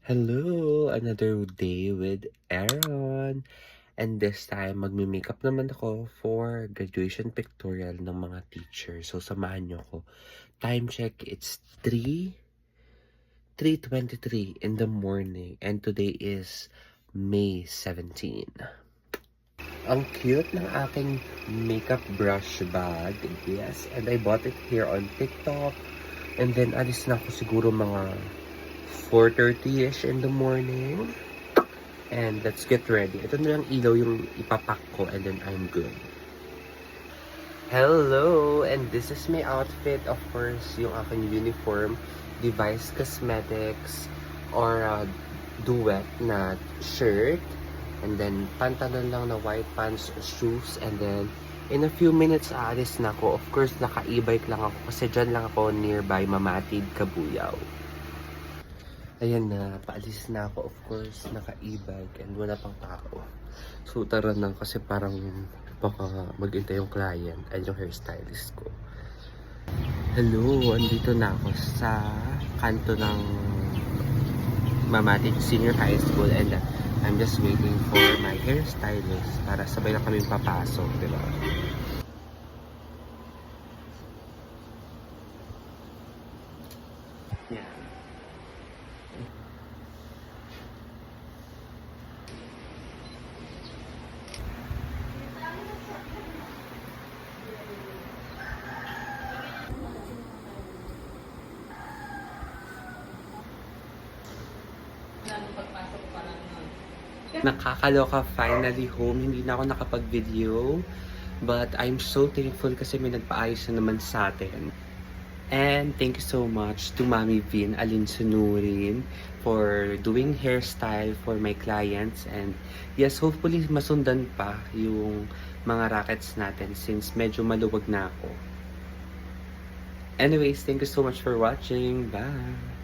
Hello! Another day with Aaron. And this time, magme-makeup naman ako for graduation pictorial ng mga teacher. So, samahan nyo ko. Time check, it's 3:23 in the morning. And today is May 17. Ang cute ng aking makeup brush bag. Yes, and I bought it here on TikTok. And then, alis na ako siguro mga 4:30ish in the morning. And let's get ready. Ito na lang ilaw yung ipapak ko and then I'm good. Hello! And this is my outfit. Of course, yung aking uniform. Device Cosmetics or duet na shirt. And then pantalon lang na white pants, shoes. And then in a few minutes aalis na ako. Of course, naka-e-bike lang ako kasi dyan lang ako nearby Mamatid, Cabuyao. Ayan na, paalis na ako. Of course, naka-e-bike and wala pang tao. So, tara na kasi parang baka mag-intay yung client and yung hairstylist ko. Hello, andito na ako sa kanto ng Mamatid Senior High School and I'm just waiting for my hairstylist para sabay na kami papasok, diba? Yeah. Nakakaloka, finally home. Hindi na ako nakapag-video. But I'm so thankful kasi may nagpaayos na naman sa atin. And thank you so much to Mami Vin Alinsunurin for doing hairstyle for my clients. And yes, hopefully masundan pa yung mga rackets natin since medyo maluwag na ako. Anyways, thank you so much for watching. Bye!